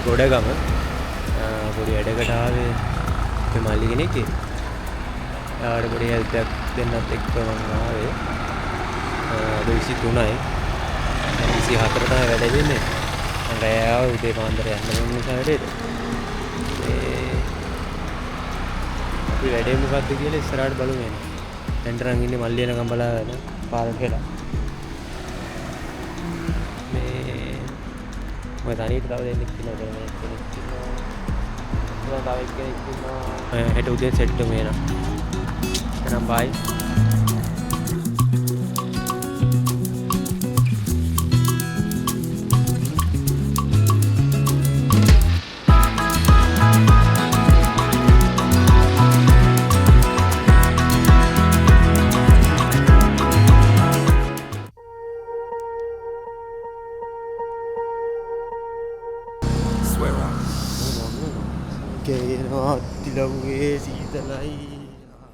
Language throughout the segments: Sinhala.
ගොඩගම පොඩි වැඩකට ආවේ මේ මල්ලි කෙනෙක්. යාට පොඩි හෙල්ප් එකක් දෙන්නත් එක්ක මම ආවේ. අද 23යි. 24 තමයි වැඩ දෙන්නේ. මම රෑ ආව උදේ පාන්දර යන්න ඕන නිසා වැඩේට. අපි වැඩේ මොකද්ද කියලා ඉස්සරහට බලමු එන්න. දැන් තරම් ඉන්නේ මල්ලි එනකම් බලාගෙන පාරට වෙලා. मैं तानी बताओ देने की नजर में हेट उदय सेट मेरा नाम भाई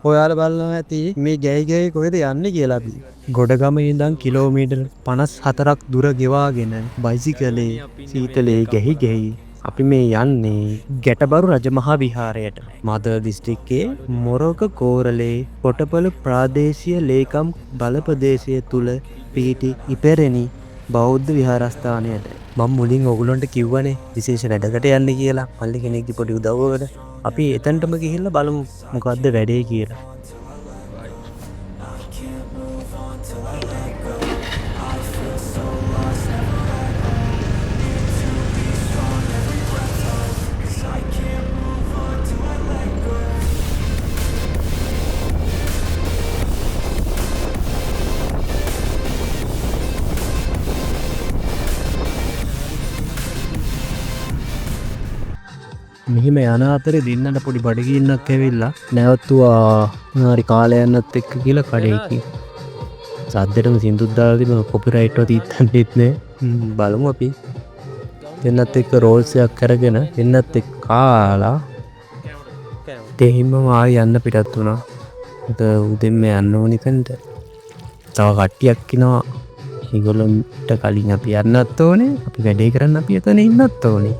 ඔයාලා බලනවා ඇති මේ ගැයි ගැයි කොහෙද යන්නේ කියලා අපි. ගොඩගම ඉඳන් කිලෝමීටර් 54ක් දුර ගෙවාගෙන බයිසිකලේ සීතලේ ගැහි ගැහි අපි මේ යන්නේ ගැටබරු රජමහා විහාරයට. මදර් දිස්ත්‍රික්කයේ මොරොක කෝරළේ කොටපොළ ප්‍රාදේශීය ලේකම් බල ප්‍රදේශය තුල පිහිටි ඉපැරණි බෞද්ධ විහාරස්ථානයට. මම මුලින් ඔයගොල්ලන්ට කිව්වනේ විශේෂ වැඩකට යන්න කියලා. මල්ලි කෙනෙක්ගේ පොඩි උදව්වකට. අපි එතනටම ගිහිල්ලා බලමු මොකද්ද වැඩේ කියලා. මෙහිම යන අතරේ දෙන්නට පොඩි බඩගින්නක් ඇවිල්ලා නැවතුවා හරි කාලයන්වත් එක්ක කියලා කඩේකි. සද්දෙටම සින්දුත් දාලා තිබුණා කොපිරයිට් වත් ඉත්තන්නෙත් නෑ. බලමු අපි. දෙන්නත් එක්ක රෝල්ස් එකක් අරගෙන දෙන්නත් එක්ක කාලා දෙහිම ආයෙ යන්න පිටත් වුණා. උදෙන්ම යන්න ඕනි තැනට. තව කට්ටියක් ඉනවා. ඒගොල්ලන්ට කලින් අපි යන්නත් ඕනේ. අපි වැඩේ කරන්න අපි එතන ඉන්නත් ඕනේ.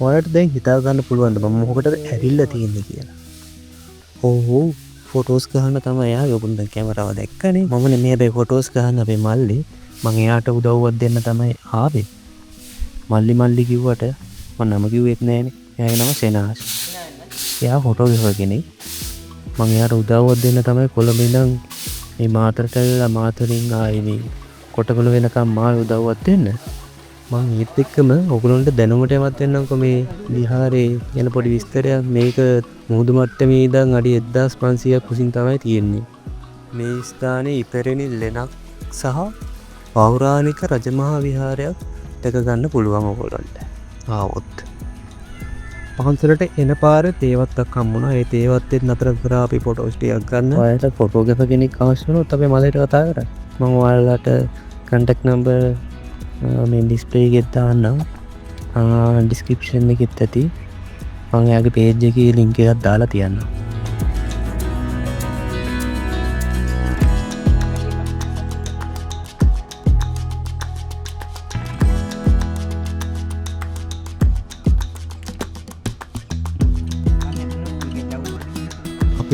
ඔයාලට දැන් හිතා ගන්න පුළුවන්ද මම මොකටද ඇවිල්ලා තියෙන්නේ කියලා? ඔව් ෆොටෝස් ගන්න තමයි ආවේ. ඔබ දැන් කැමරාව දැක්කනේ. මම නේ මේ ෆොටෝස් ගන්න අපේ මල්ලි. මම එයාට උදව්වක් දෙන්න තමයි ආවේ. මල්ලි කිව්වට මම නම කිව්වෙත් නෑනේ. එයාගේ නම සෙනාස්. එයා ෆොටෝග්‍රැෆර් කෙනෙක්. මම එයාට උදව්වක් දෙන්න තමයි කොළඹ ඉඳන් මේ මාතරට ඇවිල්ලා මාතරින් ආයේ මේ කොටගල වෙනකම් මාව උදව්වක් දෙන්න. මම ඊත් එක්කම ඔයගොල්ලන්ට දැනුමට යමත් වෙන්නම්කො මේ විහාරේ යන පොඩි විස්තරයක්. මේක මුහුදු මට්ටමේ ඉඳන් අඩි 1500ක් උසින් තමයි තියෙන්නේ. මේ ස්ථානයේ ඉපැරණි ලෙනක් සහ පෞරාණික රජමහා විහාරයක් දැක ගන්න පුළුවන් ඔයගොල්ලන්ට ආවොත්. පහන්සලට එන පාර තේවත්තක් හම්බුණා. ඒ තේවත්තෙත් නතර කරා අපි ෆොටෝස් ටිකක් ගන්න. ඔයාලට ෆොටෝග්‍රැෆර් කෙනෙක් අවශ්‍ය වුණොත් අපේ මලේට කතා කරා. මම ඔයාලට කන්ටැක්ට් නම්බර් මේ ඩිස්ප්ලේ එකේ දාන්නම්. ඩිස්ක්‍රිප්ෂන් එකෙත් ඇති. මම එයාගේ පේජ් එකේ ලින්ක් එකක් දාලා තියන්නම්.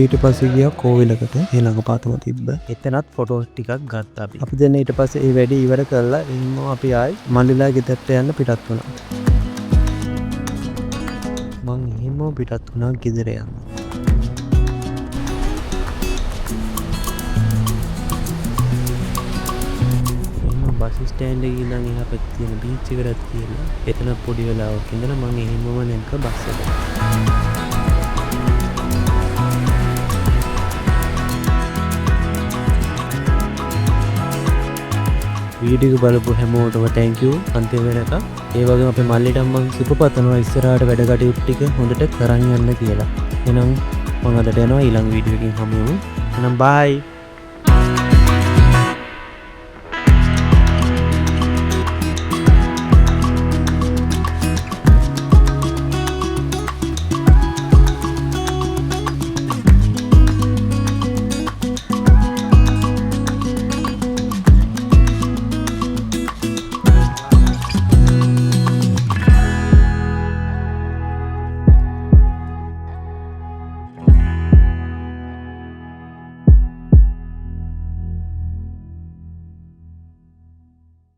ඊට පස්සේ ගියා කෝවිලකට. ඒ ළඟ පාතම තිබ්බ. එතනත් ෆොටෝස් ටිකක් ගත්තා අපි. අපි දැන් ඊට පස්සේ ඒ වැඩේ ඉවර කරලා එන්න අපි ආයි මල්ලිලා ගෙදරට යන්න පිටත් වුණා. මං එහෙම පිටත් වුණා ගෙදර යන්න. බස් ස්ටෑන්ඩ් එකේ ඉඳන් එහා පැත්තේ තියෙන බීච් එකකට කියලා. එතන පොඩි වෙලාවක් ඉඳලා මං එහෙමම නැන්ක බස් එකට. වීඩියෝ බලපු හැමෝටම thank you අන්තිම වෙනකම්. ඒ වගේම අපේ මල්ලිට මම සුබ පතනවා ඉස්සරහට වැඩ කටයුතු ටික හොඳට කරන් යන්න කියලා. එහෙනම් මම අදට යනවා ඊළඟ වීඩියෝ එකකින් හමු වෙමු. එහෙනම් bye.